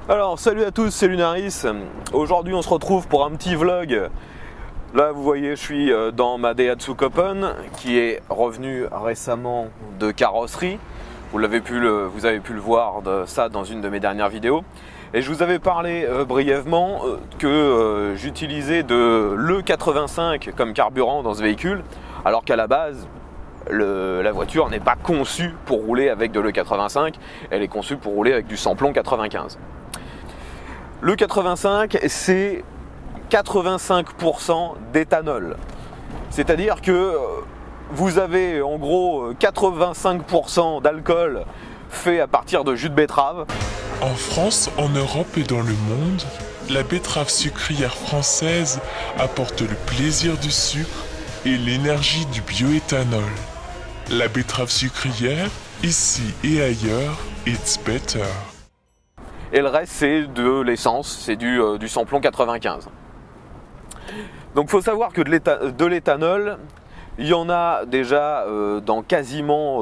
Alors salut à tous, c'est Lunaris. Aujourd'hui on se retrouve pour un petit vlog. Là vous voyez je suis dans ma Daihatsu Copen qui est revenue récemment de carrosserie. Vous avez pu le voir de ça dans une de mes dernières vidéos. Et je vous avais parlé brièvement que j'utilisais de l'E85 comme carburant dans ce véhicule, alors qu'à la base la voiture n'est pas conçue pour rouler avec de l'E85, elle est conçue pour rouler avec du samplon 95. Le 85, c'est 85% d'éthanol. C'est-à-dire que vous avez en gros 85% d'alcool fait à partir de jus de betterave. En France, en Europe et dans le monde, la betterave sucrière française apporte le plaisir du sucre et l'énergie du bioéthanol. La betterave sucrière, ici et ailleurs, it's better. Et le reste c'est de l'essence, c'est du samplon 95. Donc il faut savoir que de l'éthanol, il y en a déjà dans quasiment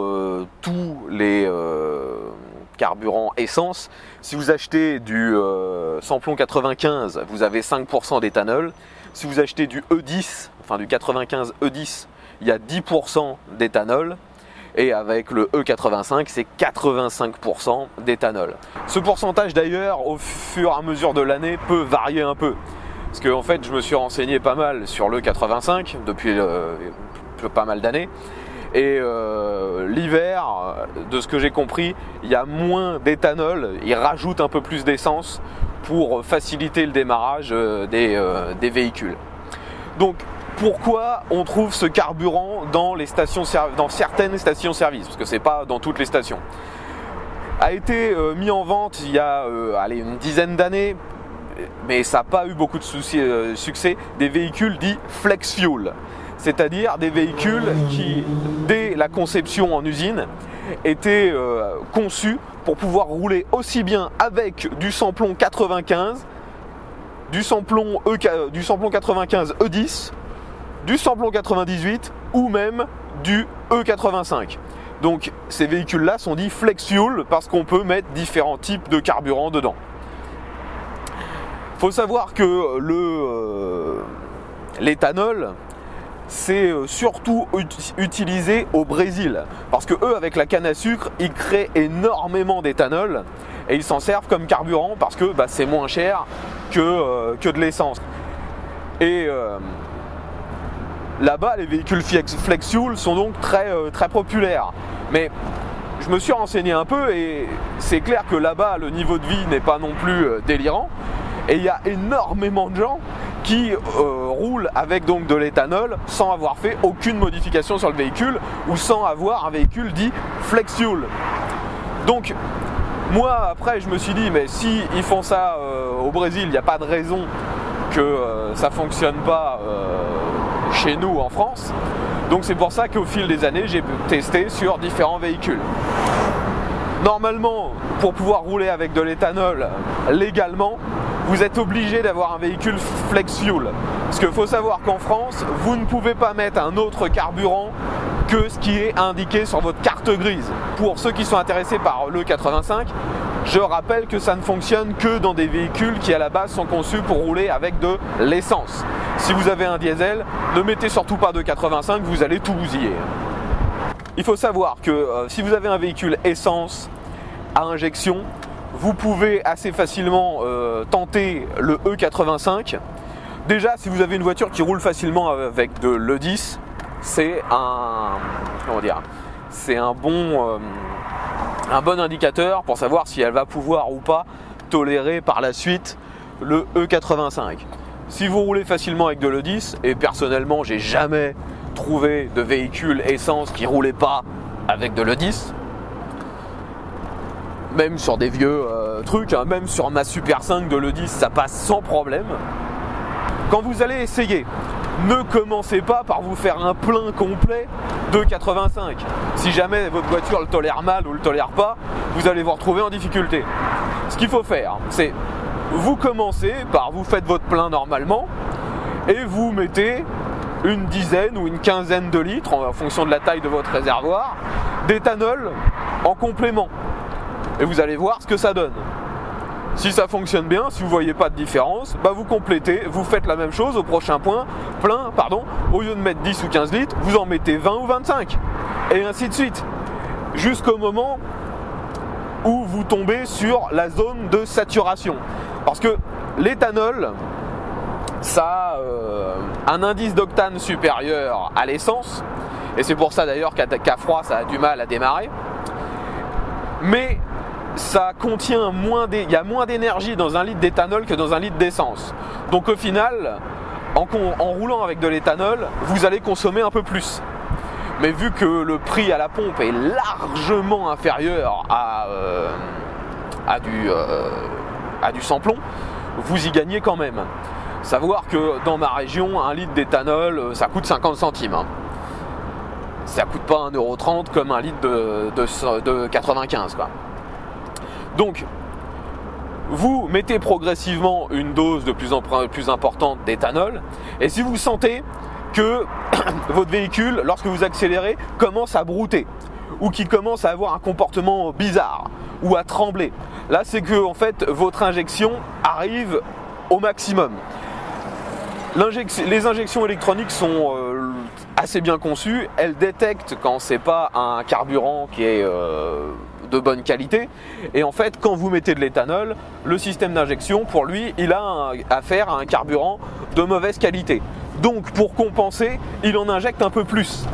tous les carburants essence. Si vous achetez du samplon 95, vous avez 5% d'éthanol. Si vous achetez du E10, enfin du 95 E10, il y a 10% d'éthanol. Et avec le E85, c'est 85% d'éthanol. Ce pourcentage d'ailleurs, au fur et à mesure de l'année, peut varier un peu. Parce que en fait, je me suis renseigné pas mal sur l'E85 depuis pas mal d'années. Et l'hiver, de ce que j'ai compris, il y a moins d'éthanol, ils rajoutent un peu plus d'essence pour faciliter le démarrage des véhicules. Donc, pourquoi on trouve ce carburant dans certaines stations-service, parce que c'est pas dans toutes les stations. A été mis en vente il y a une dizaine d'années, mais ça n'a pas eu beaucoup de succès, des véhicules dits flex fuel, c'est-à-dire des véhicules qui, dès la conception en usine, étaient conçus pour pouvoir rouler aussi bien avec du samplon 95, du samplon 95 E10, du samplon 98 ou même du E85. Donc ces véhicules-là sont dits flex fuel parce qu'on peut mettre différents types de carburant dedans. Il faut savoir que l'éthanol, c'est surtout utilisé au Brésil parce que eux, avec la canne à sucre, ils créent énormément d'éthanol et ils s'en servent comme carburant parce que c'est moins cher que de l'essence. Et là-bas, les véhicules flex fuel sont donc très populaires. Mais je me suis renseigné un peu et c'est clair que là-bas, le niveau de vie n'est pas non plus délirant. Et il y a énormément de gens qui roulent avec donc de l'éthanol sans avoir fait aucune modification sur le véhicule ou sans avoir un véhicule dit flex fuel. Donc moi après je me suis dit mais si ils font ça au Brésil, il n'y a pas de raison que ça ne fonctionne pas chez nous en France. Donc c'est pour ça qu'au fil des années j'ai testé sur différents véhicules. Normalement, pour pouvoir rouler avec de l'éthanol légalement, vous êtes obligé d'avoir un véhicule flex fuel. Parce qu'il faut savoir qu'en France, vous ne pouvez pas mettre un autre carburant que ce qui est indiqué sur votre carte grise. Pour ceux qui sont intéressés par l'E85, je rappelle que ça ne fonctionne que dans des véhicules qui à la base sont conçus pour rouler avec de l'essence. Si vous avez un diesel, ne mettez surtout pas de 85, vous allez tout bousiller. Il faut savoir que si vous avez un véhicule essence à injection, vous pouvez assez facilement tenter le E85. Déjà, si vous avez une voiture qui roule facilement avec de l'E10, c'est un bon indicateur pour savoir si elle va pouvoir ou pas tolérer par la suite le E85. Si vous roulez facilement avec de l'E10, et personnellement j'ai jamais trouvé de véhicule essence qui roulait pas avec de l'E10, même sur des vieux trucs, hein, même sur ma Super 5 de l'E10 ça passe sans problème. Quand vous allez essayer, ne commencez pas par vous faire un plein complet de 85. Si jamais votre voiture le tolère mal ou le tolère pas, vous allez vous retrouver en difficulté. Ce qu'il faut faire, c'est vous commencez par vous faites votre plein normalement et vous mettez une dizaine ou une quinzaine de litres en fonction de la taille de votre réservoir d'éthanol en complément. Et vous allez voir ce que ça donne. Si ça fonctionne bien, si vous ne voyez pas de différence, bah vous complétez, vous faites la même chose au prochain point, au lieu de mettre 10 ou 15 litres, vous en mettez 20 ou 25, et ainsi de suite, jusqu'au moment où vous tombez sur la zone de saturation. Parce que l'éthanol, ça a un indice d'octane supérieur à l'essence, et c'est pour ça d'ailleurs qu'à froid ça a du mal à démarrer, mais ça contient il y a moins d'énergie dans un litre d'éthanol que dans un litre d'essence. Donc au final, en roulant avec de l'éthanol, vous allez consommer un peu plus. Mais vu que le prix à la pompe est largement inférieur à du samplon, vous y gagnez quand même. Savoir que dans ma région, un litre d'éthanol, ça coûte 50 centimes. Hein. Ça coûte pas 1,30 € comme un litre de 95 quoi. Donc, vous mettez progressivement une dose de plus importante d'éthanol, et si vous sentez que votre véhicule, lorsque vous accélérez, commence à brouter, ou qu'il commence à avoir un comportement bizarre, ou à trembler, là c'est que en fait votre injection arrive au maximum. Les injections électroniques sont assez bien conçues, elles détectent quand c'est pas un carburant qui est de bonne qualité, et en fait quand vous mettez de l'éthanol, le système d'injection pour lui il a affaire à un carburant de mauvaise qualité, donc pour compenser il en injecte un peu plus,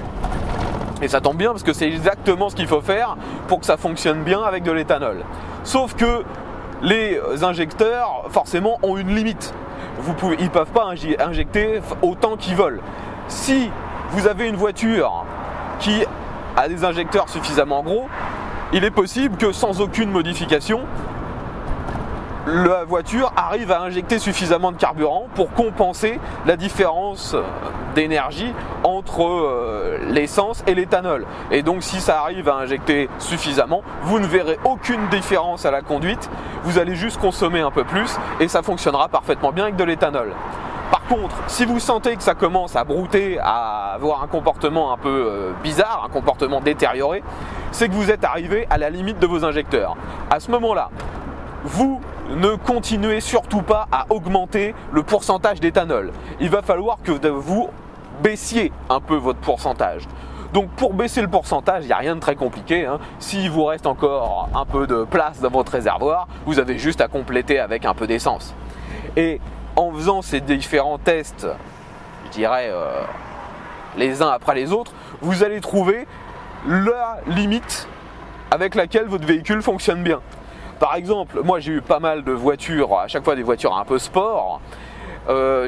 et ça tombe bien parce que c'est exactement ce qu'il faut faire pour que ça fonctionne bien avec de l'éthanol, sauf que les injecteurs forcément ont une limite, ils ne peuvent pas injecter autant qu'ils veulent. Si vous avez une voiture qui a des injecteurs suffisamment gros, il est possible que sans aucune modification, la voiture arrive à injecter suffisamment de carburant pour compenser la différence d'énergie entre l'essence et l'éthanol. Et donc si ça arrive à injecter suffisamment, vous ne verrez aucune différence à la conduite, vous allez juste consommer un peu plus et ça fonctionnera parfaitement bien avec de l'éthanol. Par contre, si vous sentez que ça commence à brouter, à avoir un comportement un peu bizarre, un comportement détérioré, c'est que vous êtes arrivé à la limite de vos injecteurs. À ce moment-là, vous ne continuez surtout pas à augmenter le pourcentage d'éthanol. Il va falloir que vous baissiez un peu votre pourcentage. Donc pour baisser le pourcentage, il n'y a rien de très compliqué. Hein. S'il vous reste encore un peu de place dans votre réservoir, vous avez juste à compléter avec un peu d'essence. Et en faisant ces différents tests, je dirais les uns après les autres, vous allez trouver la limite avec laquelle votre véhicule fonctionne bien. Par exemple, moi j'ai eu pas mal de voitures, à chaque fois des voitures un peu sport.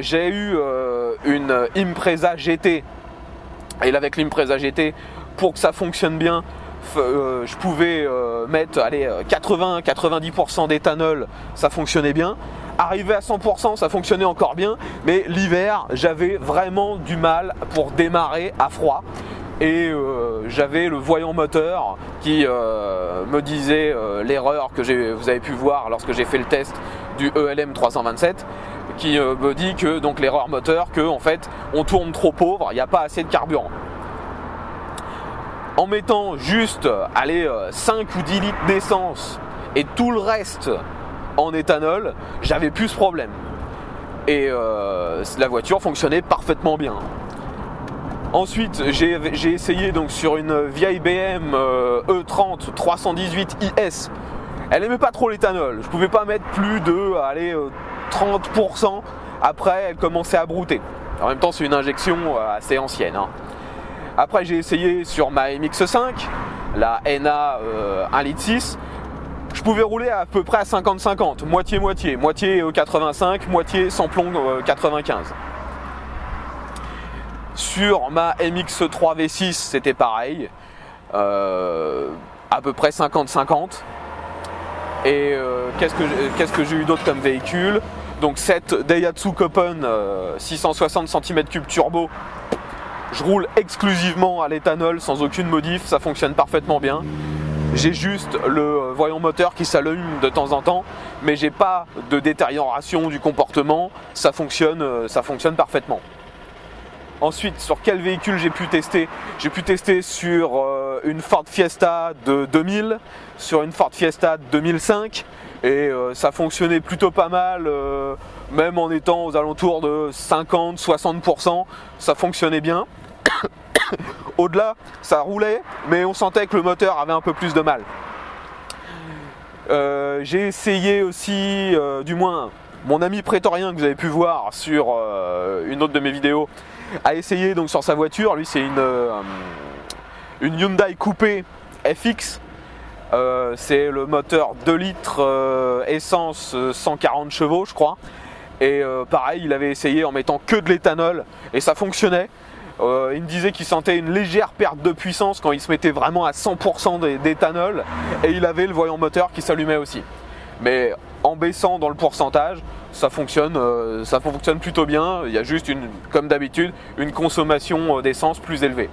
J'ai eu une Impreza GT, et avec l'Impreza GT, pour que ça fonctionne bien, je pouvais mettre 80-90% d'éthanol, ça fonctionnait bien. Arrivé à 100%, ça fonctionnait encore bien, mais l'hiver, j'avais vraiment du mal pour démarrer à froid. Et j'avais le voyant moteur qui me disait l'erreur que vous avez pu voir lorsque j'ai fait le test du ELM 327, qui me dit que donc l'erreur moteur, que en fait on tourne trop pauvre, il n'y a pas assez de carburant. En mettant juste 5 ou 10 litres d'essence et tout le reste en éthanol, j'avais plus ce problème. Et la voiture fonctionnait parfaitement bien. Ensuite, j'ai essayé donc sur une vieille BM E30 318 IS. Elle n'aimait pas trop l'éthanol. Je pouvais pas mettre plus de 30%. Après, elle commençait à brouter. En même temps, c'est une injection assez ancienne. Hein. Après, j'ai essayé sur ma MX5, la NA 1,6 litre. Je pouvais rouler à peu près à 50-50, moitié-moitié, moitié 85, moitié samplon 95. Sur ma MX3 V6, c'était pareil, à peu près 50-50. Et qu'est-ce que j'ai eu d'autre comme véhicule? Donc cette Daihatsu Copen 660 cm3 turbo. Je roule exclusivement à l'éthanol sans aucune modif, ça fonctionne parfaitement bien. J'ai juste le voyant moteur qui s'allume de temps en temps, mais j'ai pas de détérioration du comportement, ça fonctionne parfaitement. Ensuite, sur quel véhicule j'ai pu tester? J'ai pu tester sur une Ford Fiesta de 2000, sur une Ford Fiesta de 2005, et ça fonctionnait plutôt pas mal, même en étant aux alentours de 50-60%, ça fonctionnait bien. Au-delà, ça roulait, mais on sentait que le moteur avait un peu plus de mal. J'ai essayé aussi, du moins mon ami prétorien que vous avez pu voir sur une autre de mes vidéos, a essayé donc sur sa voiture. Lui, c'est une Hyundai Coupé FX. C'est le moteur 2 litres essence 140 chevaux, je crois. Et pareil, il avait essayé en mettant que de l'éthanol et ça fonctionnait. Il me disait qu'il sentait une légère perte de puissance quand il se mettait vraiment à 100% d'éthanol, et il avait le voyant moteur qui s'allumait aussi. Mais en baissant dans le pourcentage, ça fonctionne plutôt bien. Il y a juste, comme d'habitude, une consommation d'essence plus élevée.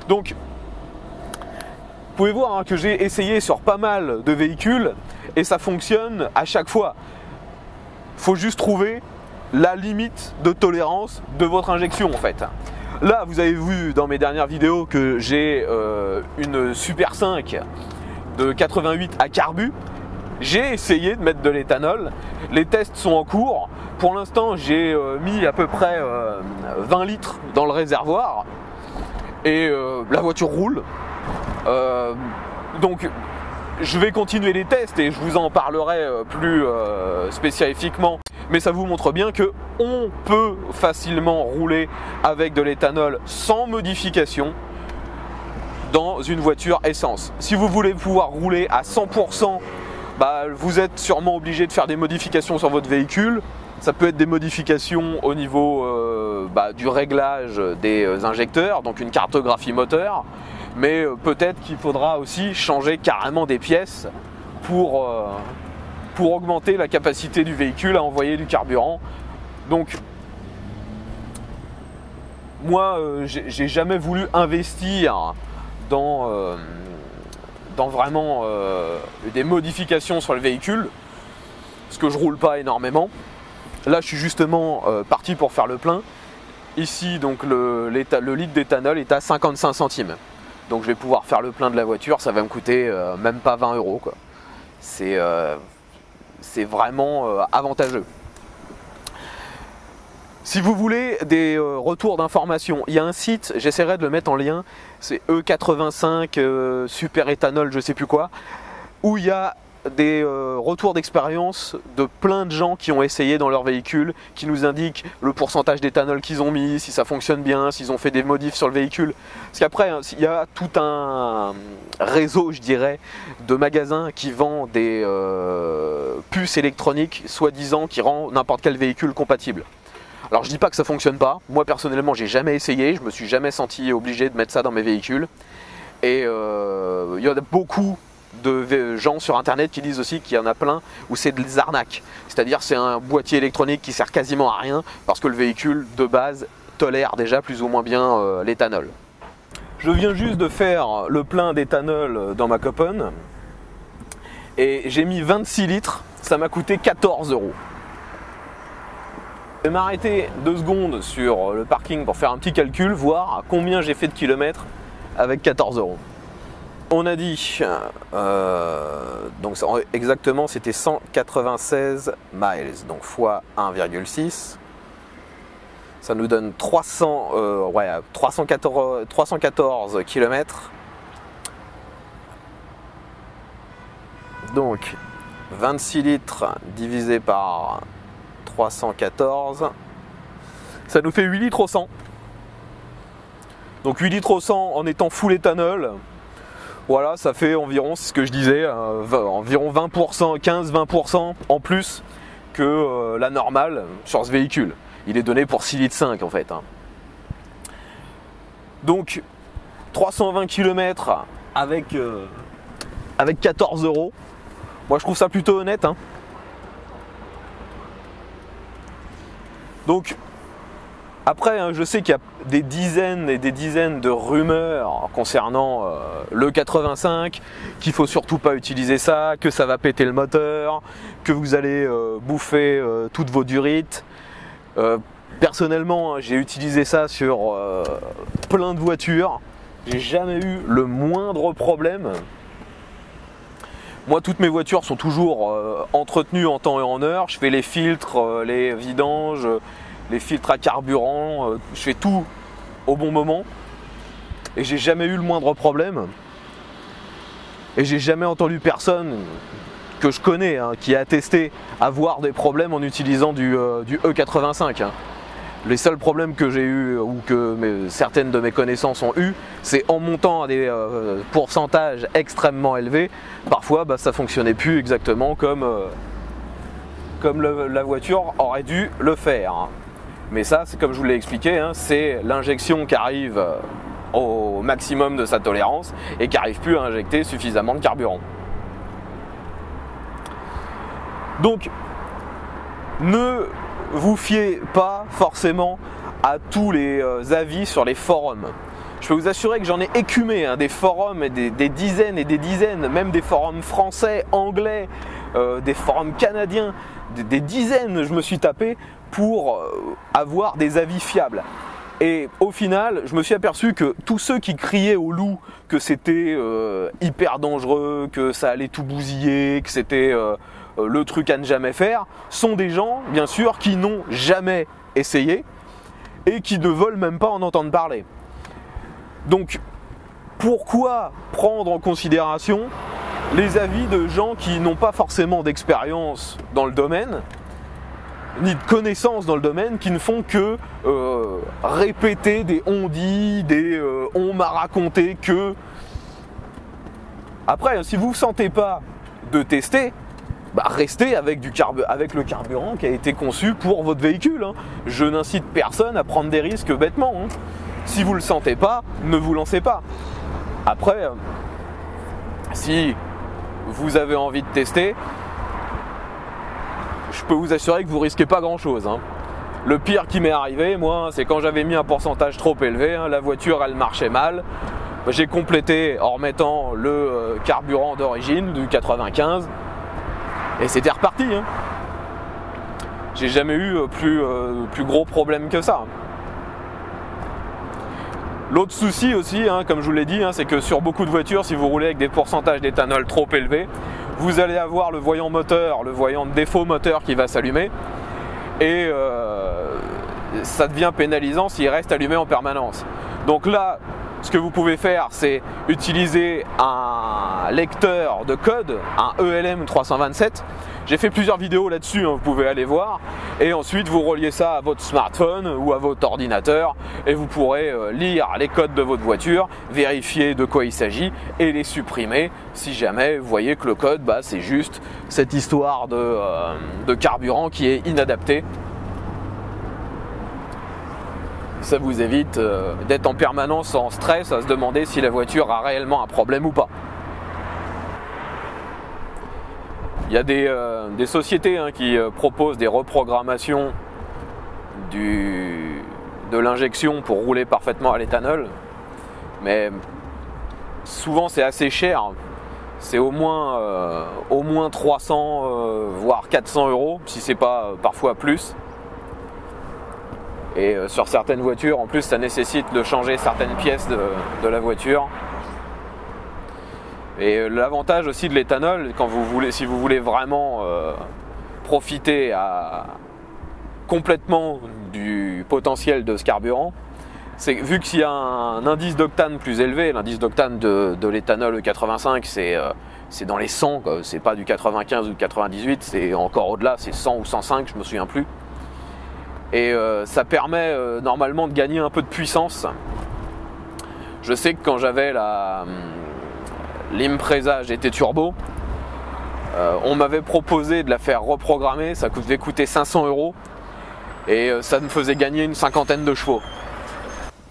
Donc, vous pouvez voir que j'ai essayé sur pas mal de véhicules et ça fonctionne à chaque fois. Il faut juste trouver la limite de tolérance de votre injection en fait. Là, vous avez vu dans mes dernières vidéos que j'ai une Super 5 de 88 à carbu. J'ai essayé de mettre de l'éthanol, les tests sont en cours. Pour l'instant, j'ai mis à peu près 20 litres dans le réservoir et la voiture roule. Donc, je vais continuer les tests et je vous en parlerai plus spécifiquement. Mais ça vous montre bien que on peut facilement rouler avec de l'éthanol sans modification dans une voiture essence. Si vous voulez pouvoir rouler à 100%, vous êtes sûrement obligé de faire des modifications sur votre véhicule. Ça peut être des modifications au niveau du réglage des injecteurs, donc une cartographie moteur. Mais peut-être qu'il faudra aussi changer carrément des pièces pour augmenter la capacité du véhicule à envoyer du carburant. Donc moi j'ai jamais voulu investir dans vraiment des modifications sur le véhicule parce que je roule pas énormément. Là je suis justement parti pour faire le plein. Ici donc le litre d'éthanol est à 55 centimes. Donc je vais pouvoir faire le plein de la voiture, ça va me coûter même pas 20 €, quoi. C'est vraiment avantageux. Si vous voulez des retours d'informations, il y a un site, j'essaierai de le mettre en lien, c'est E85 Super Éthanol, je sais plus quoi, où il y a des retours d'expérience de plein de gens qui ont essayé dans leur véhicule, qui nous indiquent le pourcentage d'éthanol qu'ils ont mis, si ça fonctionne bien, s'ils ont fait des modifs sur le véhicule. Parce qu'après, il y a tout un réseau, je dirais, de magasins qui vendent des puces électroniques, soi-disant, qui rend n'importe quel véhicule compatible. Alors je dis pas que ça fonctionne pas, moi personnellement j'ai jamais essayé, je me suis jamais senti obligé de mettre ça dans mes véhicules. Et il y en a beaucoup de gens sur internet qui disent aussi qu'il y en a plein où c'est des arnaques. C'est-à-dire c'est un boîtier électronique qui sert quasiment à rien parce que le véhicule de base tolère déjà plus ou moins bien l'éthanol. Je viens juste de faire le plein d'éthanol dans ma Copen et j'ai mis 26 litres, ça m'a coûté 14 €. Je vais m'arrêter 2 secondes sur le parking pour faire un petit calcul, voir à combien j'ai fait de kilomètres avec 14 €. On a dit, donc exactement c'était 196 miles, donc fois 1,6, ça nous donne 314 km. Donc 26 litres divisé par 314, ça nous fait 8 litres au 100. Donc 8 litres au 100 en étant full éthanol. Voilà, ça fait environ, c'est ce que je disais, environ 20%, 15-20% en plus que la normale sur ce véhicule. Il est donné pour 6,5 litres en fait. Donc 320 km avec 14 €. Moi je trouve ça plutôt honnête. Donc après, je sais qu'il y a des dizaines et des dizaines de rumeurs concernant le 85, qu'il faut surtout pas utiliser ça, que ça va péter le moteur, que vous allez bouffer toutes vos durites. Personnellement, j'ai utilisé ça sur plein de voitures. J'ai jamais eu le moindre problème. Moi, toutes mes voitures sont toujours entretenues en temps et en heure. Je fais les filtres, les vidanges, les filtres à carburant. Je fais tout au bon moment. Et j'ai jamais eu le moindre problème. Et j'ai jamais entendu personne que je connais qui a attesté avoir des problèmes en utilisant du E85. Les seuls problèmes que j'ai eu ou que certaines de mes connaissances ont eu, c'est en montant à des pourcentages extrêmement élevés. Parfois, ça fonctionnait plus exactement comme la voiture aurait dû le faire. Mais ça, c'est comme je vous l'ai expliqué, c'est l'injection qui arrive au maximum de sa tolérance et qui n'arrive plus à injecter suffisamment de carburant. Donc, ne vous fiez pas forcément à tous les avis sur les forums. Je peux vous assurer que j'en ai écumé des forums et des dizaines et des dizaines, même des forums français, anglais, des forums canadiens, des dizaines je me suis tapé pour avoir des avis fiables. Et au final, je me suis aperçu que tous ceux qui criaient au loup que c'était hyper dangereux, que ça allait tout bousiller, que c'était le truc à ne jamais faire, sont des gens, bien sûr, qui n'ont jamais essayé et qui ne veulent même pas en entendre parler. Donc, pourquoi prendre en considération les avis de gens qui n'ont pas forcément d'expérience dans le domaine, ni de connaissances dans le domaine, qui ne font que répéter des on-dit, des on m'a raconté que... Après, si vous ne sentez pas de tester, restez avec le carburant qui a été conçu pour votre véhicule. Je n'incite personne à prendre des risques bêtement. Si vous ne le sentez pas, ne vous lancez pas. Après, si vous avez envie de tester, je peux vous assurer que vous risquez pas grand chose. Le pire qui m'est arrivé, moi, c'est quand j'avais mis un pourcentage trop élevé, la voiture elle marchait mal. J'ai complété en remettant le carburant d'origine du 95 et c'était reparti. J'ai jamais eu plus gros problème que ça. L'autre souci aussi, comme je vous l'ai dit, c'est que sur beaucoup de voitures, si vous roulez avec des pourcentages d'éthanol trop élevés, vous allez avoir le voyant moteur, le voyant de défaut moteur qui va s'allumer et ça devient pénalisant s'il reste allumé en permanence. Donc là, ce que vous pouvez faire, c'est utiliser un lecteur de code, un ELM 327. J'ai fait plusieurs vidéos là-dessus, vous pouvez aller voir. Et ensuite, vous reliez ça à votre smartphone ou à votre ordinateur et vous pourrez lire les codes de votre voiture, vérifier de quoi il s'agit et les supprimer si jamais vous voyez que le code, c'est juste cette histoire de carburant qui est inadapté. Ça vous évite d'être en permanence en stress à se demander si la voiture a réellement un problème ou pas. Il y a des sociétés qui proposent des reprogrammations de l'injection pour rouler parfaitement à l'éthanol, mais souvent c'est assez cher. C'est au moins 300 voire 400 €, si c'est pas parfois plus. Et sur certaines voitures, en plus, ça nécessite de changer certaines pièces de la voiture. Et l'avantage aussi de l'éthanol, si vous voulez vraiment profiter complètement du potentiel de ce carburant, c'est vu qu'il y a un indice d'octane plus élevé, l'indice d'octane de l'éthanol E85, c'est dans les 100, c'est pas du 95 ou du 98, c'est encore au-delà, c'est 100 ou 105, je me souviens plus. Et ça permet normalement de gagner un peu de puissance. Je sais que quand j'avais l'Impreza GT Turbo, on m'avait proposé de la faire reprogrammer, ça devait coûter 500 € et ça me faisait gagner une cinquantaine de chevaux.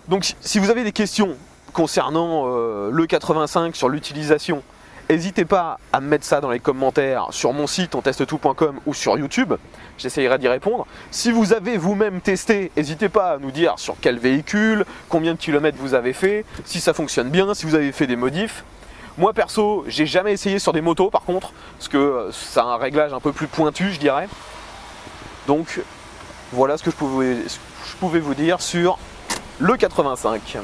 Donc si vous avez des questions concernant le 85 sur l'utilisation, n'hésitez pas à me mettre ça dans les commentaires sur mon site ontestetout.com ou sur YouTube, j'essayerai d'y répondre. Si vous avez vous-même testé, n'hésitez pas à nous dire sur quel véhicule, combien de kilomètres vous avez fait, si ça fonctionne bien, si vous avez fait des modifs. Moi perso, j'ai jamais essayé sur des motos par contre, parce que ça a un réglage un peu plus pointu je dirais. Donc voilà ce que je je pouvais vous dire sur le 85.